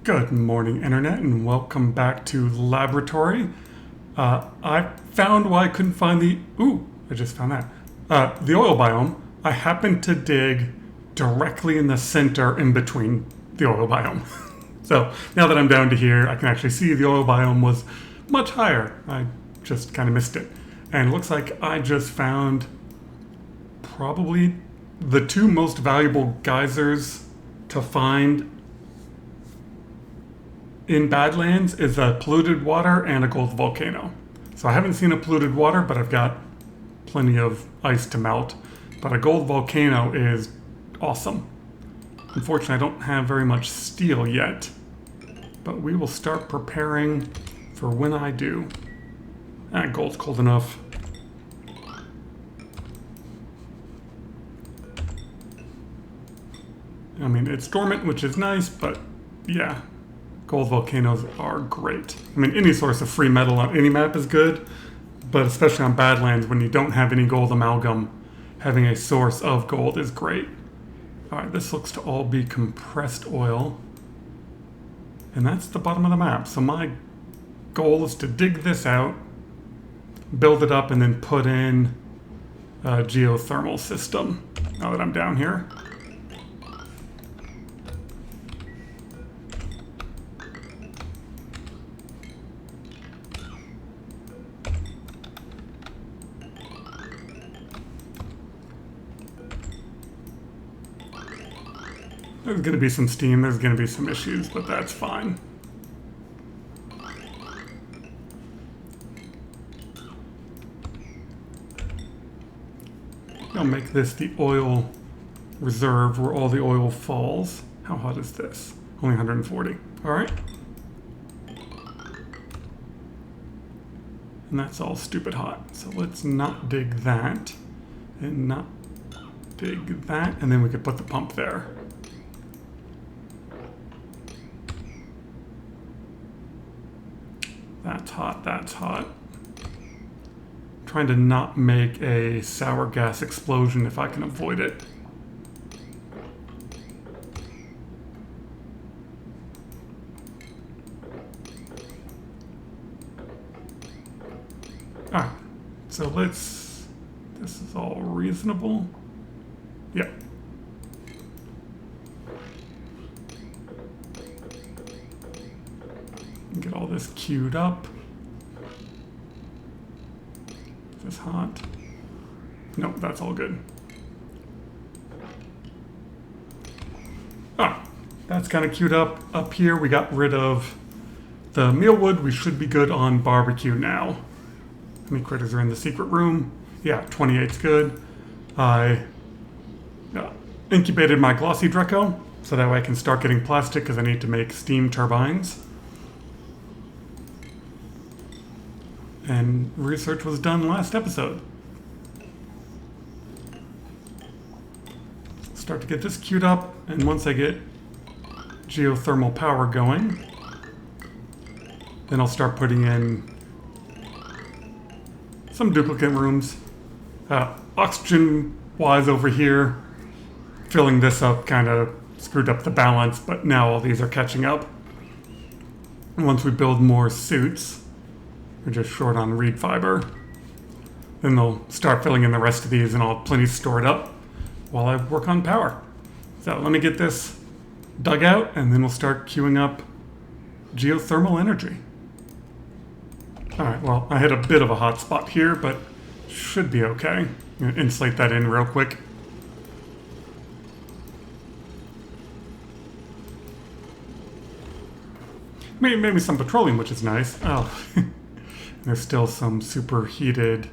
Good morning, Internet, and welcome back to Laboratory. I found why I couldn't find the... Ooh, I just found that. The oil biome. I happened to dig directly in the center in between the oil biome. So now that I'm down to here, I can actually see the oil biome was much higher. I just kind of missed it. And it looks like I just found probably the two most valuable geysers to find in Badlands is a polluted water and a gold volcano. So I haven't seen a polluted water, but I've got plenty of ice to melt. But a gold volcano is awesome. Unfortunately, I don't have very much steel yet, but we will start preparing for when I do. Gold's cold enough. I mean, it's dormant, which is nice, but yeah. Gold volcanoes are great. I mean, any source of free metal on any map is good, but especially on Badlands when you don't have any gold amalgam, having a source of gold is great. Alright, this looks to all be compressed oil. And that's the bottom of the map. So my goal is to dig this out, build it up, and then put in a geothermal system now that I'm down here. There's going to be some steam, there's going to be some issues, but that's fine. I'll make this the oil reserve where all the oil falls. How hot is this? Only 140. Alright. And that's all stupid hot. So let's not dig that. And not dig that. And then we could put the pump there. That's hot, that's hot. Trying to not make a sour gas explosion if I can avoid it. Alright, so this is all reasonable. Yep. Get all this queued up. Is this hot? Nope, that's all good. That's kind of queued up. Up here, we got rid of the mealwood. We should be good on barbecue now. How many critters are in the secret room? Yeah, 28's good. I incubated my glossy Draco, so that way I can start getting plastic because I need to make steam turbines. And research was done last episode. Start to get this queued up, and once I get geothermal power going, then I'll start putting in some duplicate rooms. Oxygen-wise over here, filling this up kind of screwed up the balance, but now all these are catching up. And once we build more suits, we're just short on reed fiber. Then they'll start filling in the rest of these and I'll have plenty stored up while I work on power. So let me get this dug out and then we'll start queuing up geothermal energy. Alright, well, I hit a bit of a hot spot here, but should be okay. I'm going to insulate that in real quick. Maybe some petroleum, which is nice. Oh. There's still some superheated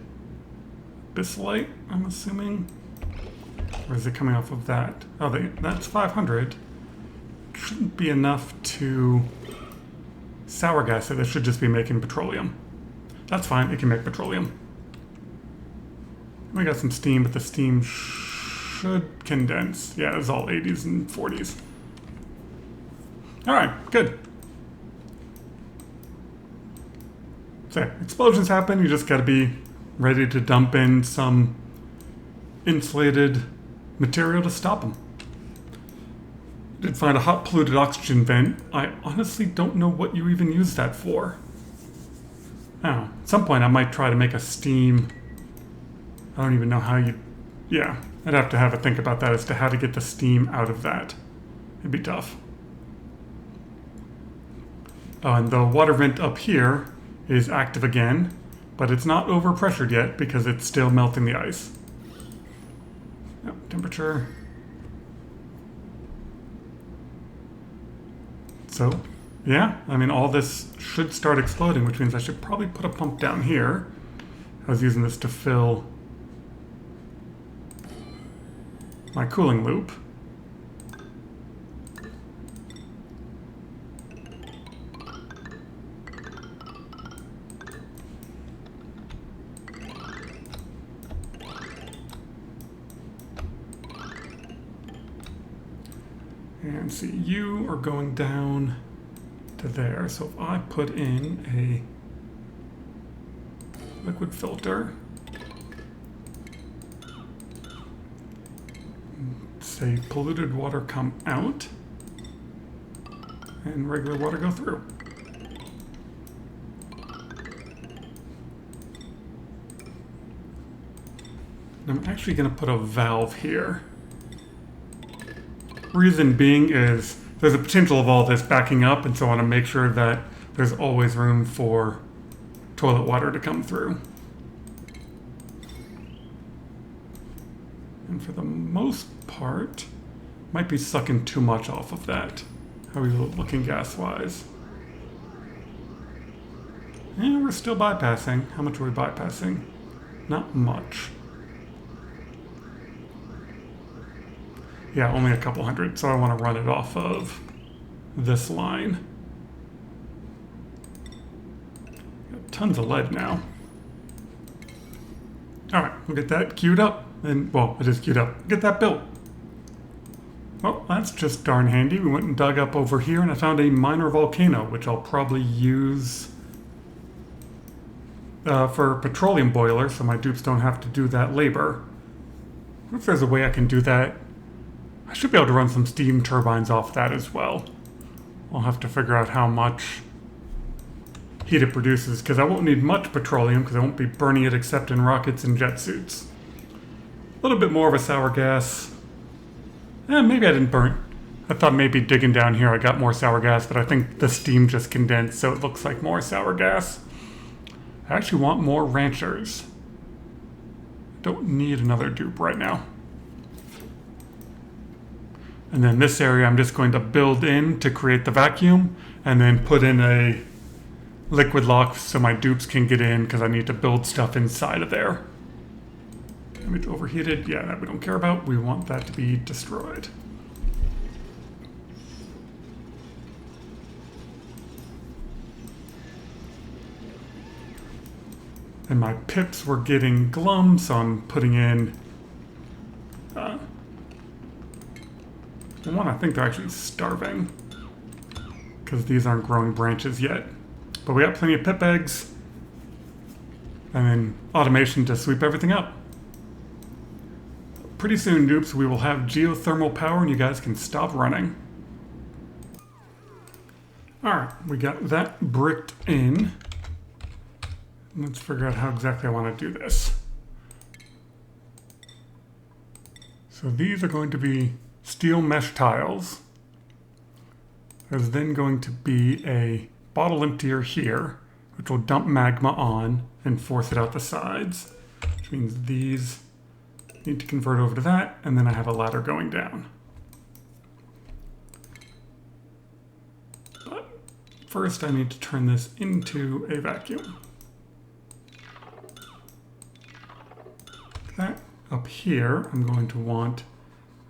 bisylite, I'm assuming. Or is it coming off of that? Oh, that's 500. Shouldn't be enough to sour gas it. It should just be making petroleum. That's fine, it can make petroleum. We got some steam, but the steam should condense. Yeah, it's all 80s and 40s. Alright, good. So, explosions happen, you just gotta be ready to dump in some insulated material to stop them. Did find a hot polluted oxygen vent. I honestly don't know what you even use that for. Oh, at some point I might try to make a steam. I don't even know how you... Yeah, I'd have to have a think about that as to how to get the steam out of that. It'd be tough. Oh, and the water vent up here is active again, but it's not overpressured yet because it's still melting the ice. Yep, temperature. So, yeah, I mean, all this should start exploding, which means I should probably put a pump down here. I was using this to fill my cooling loop. And see, you are going down to there. So if I put in a liquid filter, say polluted water come out, and regular water go through. I'm actually going to put a valve here. Reason being is there's a potential of all this backing up, and so I want to make sure that there's always room for toilet water to come through. And for the most part, might be sucking too much off of that. How are we looking gas-wise? Yeah, we're still bypassing. How much are we bypassing? Not much. Yeah, only a couple hundred, so I want to run it off of this line. Got tons of lead now. Alright, we'll get that queued up. And, well, it is queued up. Get that built. Well, that's just darn handy. We went and dug up over here, and I found a minor volcano, which I'll probably use for a petroleum boiler, so my dupes don't have to do that labor. What if there's a way I can do that? I should be able to run some steam turbines off that as well. I'll have to figure out how much heat it produces, because I won't need much petroleum, because I won't be burning it except in rockets and jet suits. A little bit more of a sour gas. Maybe I didn't burn. I thought maybe digging down here I got more sour gas, but I think the steam just condensed, so it looks like more sour gas. I actually want more ranchers. Don't need another dupe right now. And then this area I'm just going to build in to create the vacuum, and then put in a liquid lock so my dupes can get in, because I need to build stuff inside of there. Damage overheated, yeah, that we don't care about. We want that to be destroyed. And my pips were getting glum, so I'm putting in one. I think they're actually starving because these aren't growing branches yet. But we got plenty of pip eggs, and then automation to sweep everything up. Pretty soon, dupes, we will have geothermal power, and you guys can stop running. Alright, we got that bricked in. Let's figure out how exactly I want to do this. So these are going to be steel mesh tiles. There's then going to be a bottle emptier here, which will dump magma on and force it out the sides, which means these need to convert over to that, and then I have a ladder going down. But first I need to turn this into a vacuum. That up here, I'm going to want,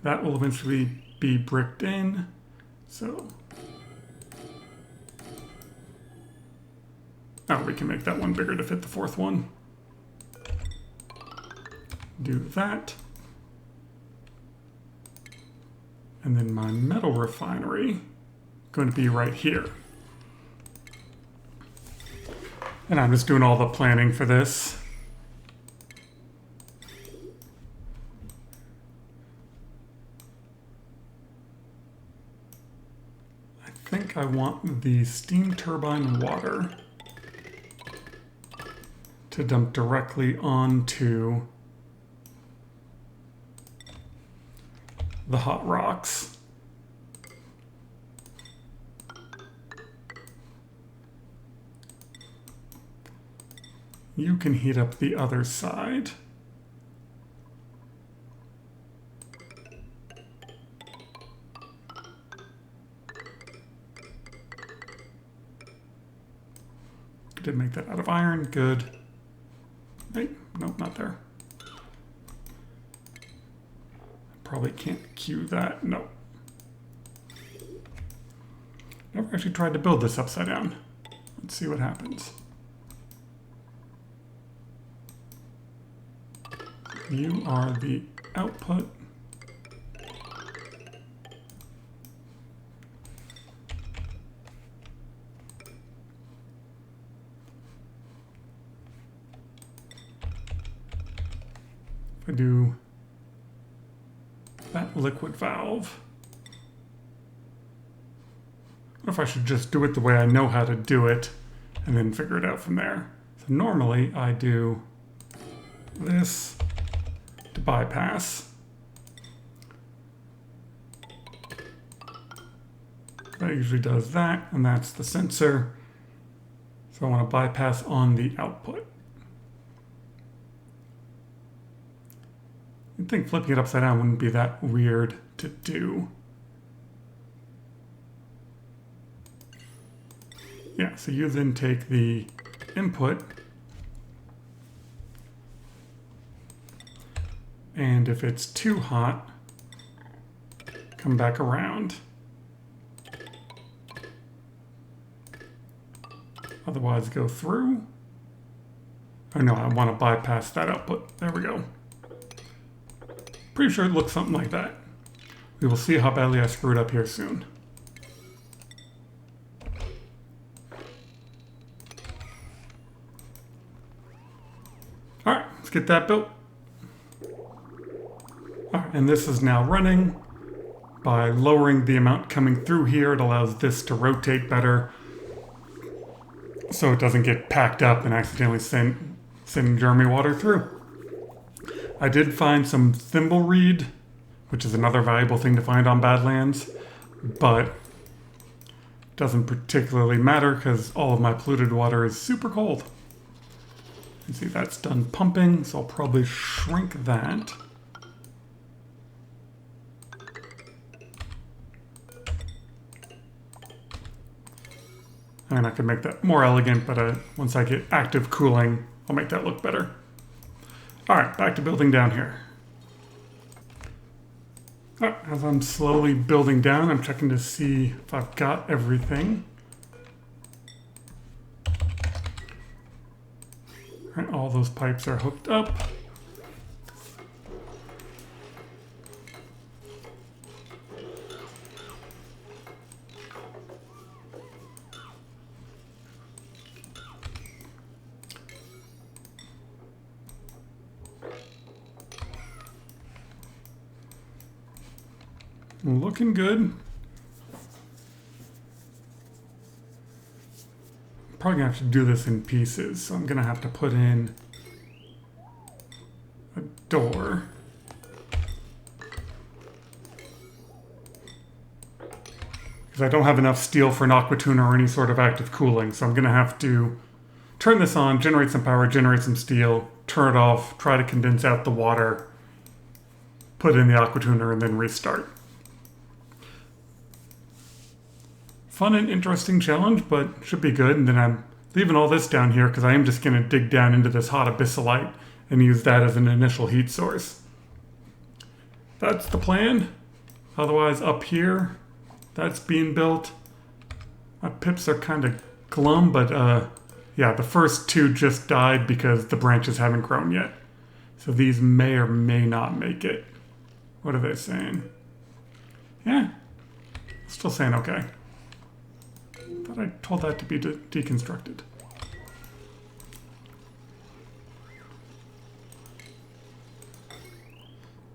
that will eventually be bricked in, so. Oh, we can make that one bigger to fit the fourth one. Do that. And then my metal refinery, going to be right here. And I'm just doing all the planning for this. I think I want the steam turbine water to dump directly onto the hot rocks. You can heat up the other side. Did make that out of iron, good. Hey, nope, not there. Probably can't queue that, no. Never actually tried to build this upside down. Let's see what happens. You are the output. If I do that liquid valve, what if I should just do it the way I know how to do it and then figure it out from there? So normally I do this to bypass. That usually does that, and that's the sensor. So I want to bypass on the output. You'd think flipping it upside down wouldn't be that weird to do. Yeah, so you then take the input, and if it's too hot, come back around. Otherwise, go through. Oh no, I want to bypass that output. There we go. Pretty sure it looks something like that. We will see how badly I screwed up here soon. Alright, let's get that built. Alright, and this is now running. By lowering the amount coming through here, it allows this to rotate better, so it doesn't get packed up and accidentally send Jeremy water through. I did find some thimble reed, which is another valuable thing to find on Badlands, but it doesn't particularly matter because all of my polluted water is super cold. You see that's done pumping, so I'll probably shrink that. And I can make that more elegant, but once I get active cooling, I'll make that look better. All right, back to building down here. All right, as I'm slowly building down, I'm checking to see if I've got everything. All right, all those pipes are hooked up. Looking good. Probably gonna have to do this in pieces, so I'm gonna have to put in a door. Because I don't have enough steel for an aqua tuner or any sort of active cooling, so I'm gonna have to turn this on, generate some power, generate some steel, turn it off, try to condense out the water, put in the aqua tuner, and then restart. Fun and interesting challenge, but should be good. And then I'm leaving all this down here because I am just going to dig down into this hot abyssalite and use that as an initial heat source. That's the plan. Otherwise, up here, that's being built. My pips are kind of glum, but yeah, the first two just died because the branches haven't grown yet. So these may or may not make it. What are they saying? Yeah, still saying okay. Thought I told that to be deconstructed.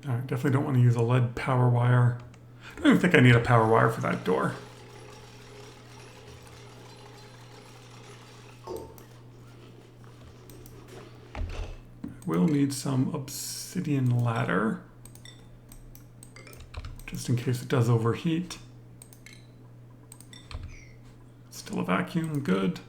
I definitely don't want to use a lead power wire. I don't even think I need a power wire for that door. will need some obsidian ladder, just in case it does overheat. Still a vacuum, good.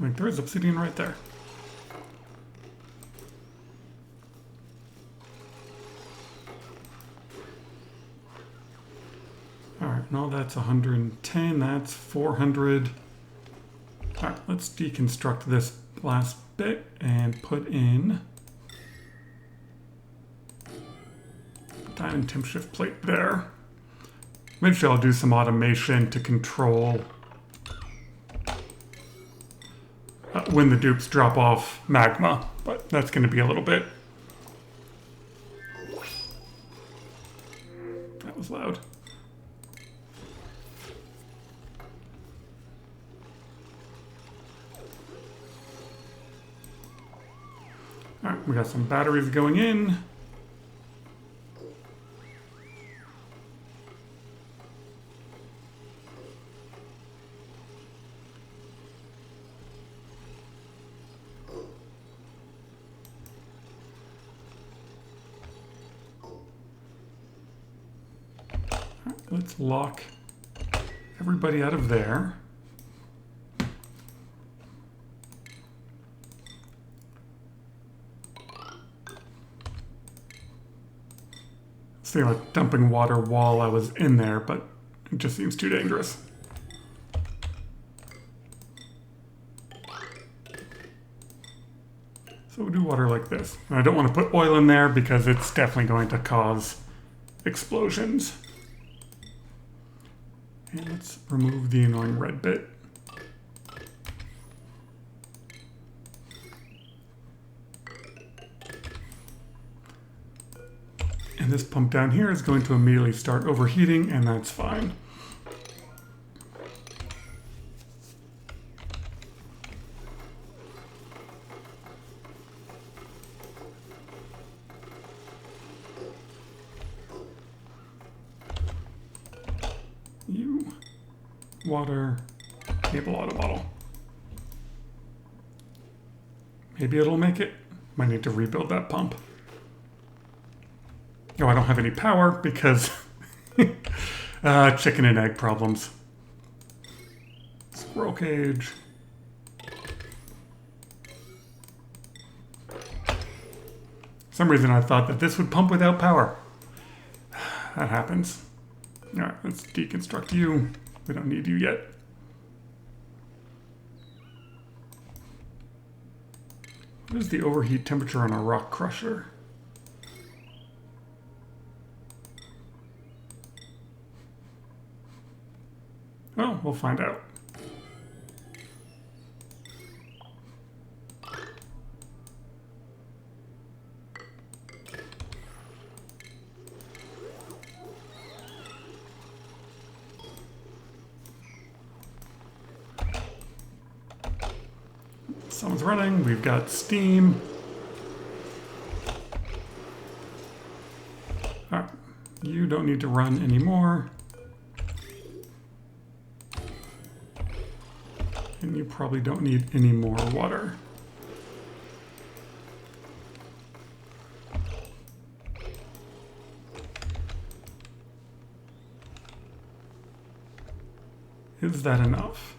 Like, there is obsidian right there. Alright, no, that's 110, that's 400. Alright, let's deconstruct this last bit and put in diamond temp shift plate there. Eventually I'll do some automation to control when the dupes drop off magma, but that's going to be a little bit. That was loud. Alright, we got some batteries going in. Let's lock everybody out of there. See, like dumping water while I was in there, but it just seems too dangerous. So we'll do water like this. And I don't want to put oil in there because it's definitely going to cause explosions. And let's remove the annoying red bit. And this pump down here is going to immediately start overheating, and that's fine. Water, cable auto bottle. Maybe it'll make it. Might need to rebuild that pump. Oh, I don't have any power because chicken and egg problems. Squirrel cage. For some reason I thought that this would pump without power. That happens. All right, let's deconstruct you. We don't need you yet. What is the overheat temperature on a rock crusher? Well, we'll find out. Someone's running. We've got steam. All right. You don't need to run anymore. And you probably don't need any more water. Is that enough?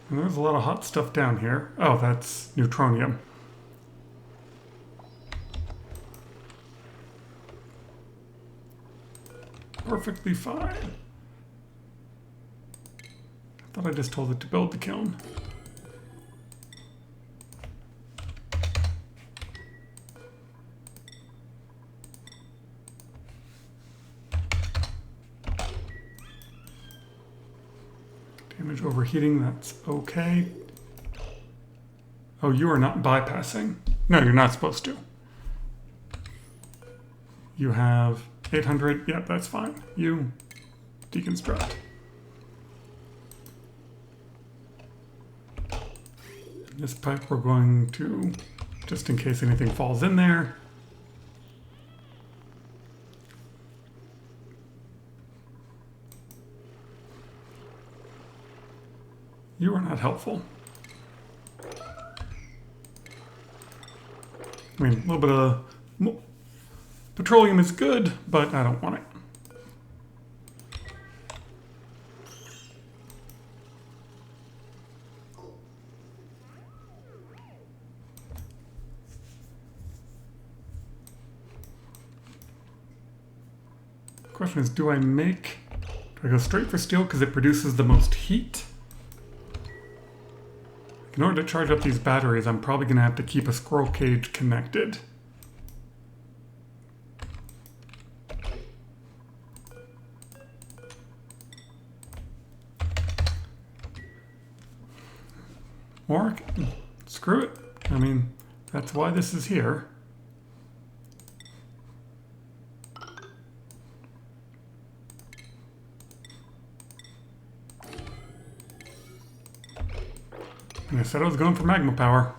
And there's a lot of hot stuff down here. Oh, that's neutronium. Perfectly fine. I thought I just told it to build the kiln. Damage overheating, that's okay. Oh, you are not bypassing. No, you're not supposed to. You have 800. Yep, that's fine. You deconstruct. This pipe we're going to, just in case anything falls in there. You are not helpful. I mean, a little bit of petroleum is good, but I don't want it. The question is, do I go straight for steel because it produces the most heat? In order to charge up these batteries, I'm probably going to have to keep a squirrel cage connected. Or, screw it. I mean, that's why this is here. And I said I was going for magma power.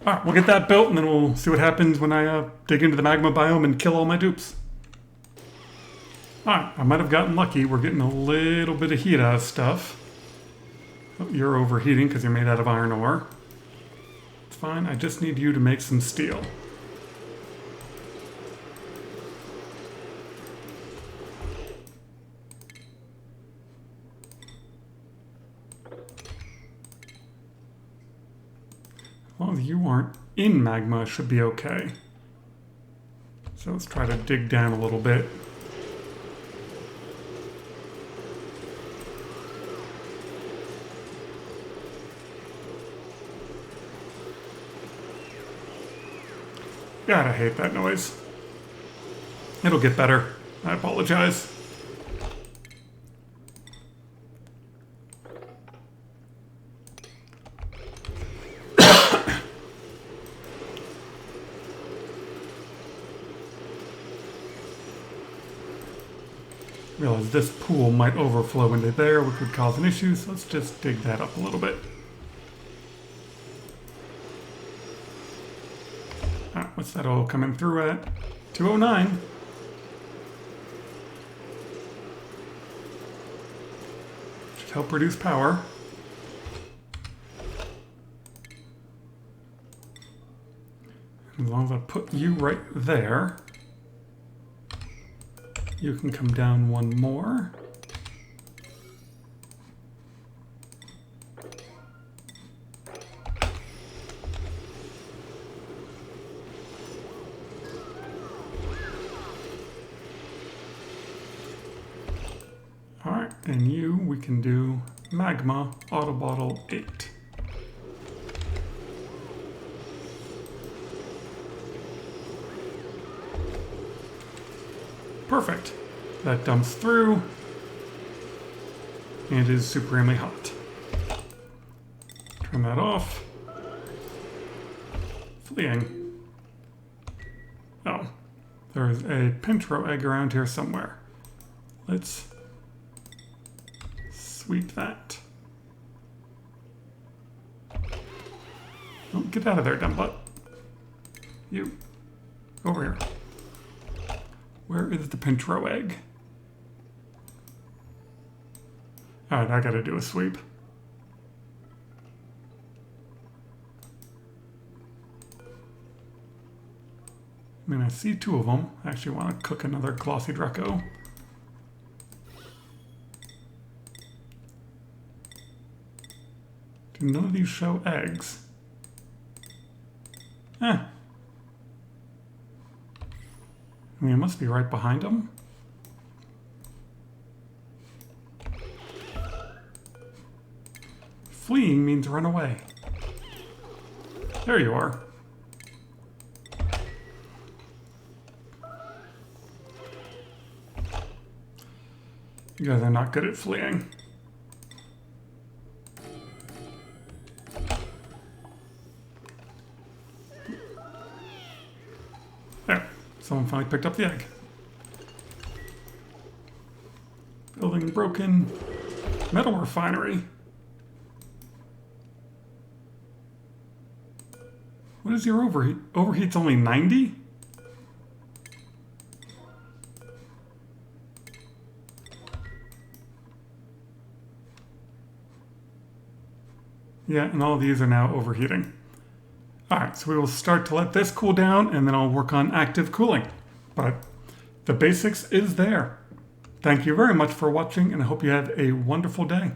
Alright, we'll get that built and then we'll see what happens when I dig into the magma biome and kill all my dupes. Alright, I might have gotten lucky. We're getting a little bit of heat out of stuff. Oh, you're overheating because you're made out of iron ore. It's fine, I just need you to make some steel. As long as you aren't in magma, it should be okay. So let's try to dig down a little bit. God, I hate that noise. It'll get better. I apologize. Realize this pool might overflow into there, which would cause an issue, so let's just dig that up a little bit. What's that all coming through at? 209. Should help produce power. As long as I put you right there, you can come down one more. Alright, and you, we can do Magma Auto Bottle 8. Perfect. That dumps through and is supremely hot. Turn that off. Fleeing. Oh, there's a Pentro egg around here somewhere. Let's sweep that. Oh, get out of there, dumb butt. You. Over here. Where is the Pentro egg? Alright, I gotta do a sweep. I mean, I see two of them. I actually want to cook another glossy Draco. Do none of these show eggs? Eh. I mean, it must be right behind them. Fleeing means run away. There you are. You guys are not good at fleeing. There. Someone finally picked up the egg. Building broken. Metal refinery. What is your overheat? Overheat's only 90? Yeah, and all of these are now overheating. Alright, so we will start to let this cool down, and then I'll work on active cooling. But the basics is there. Thank you very much for watching, and I hope you have a wonderful day.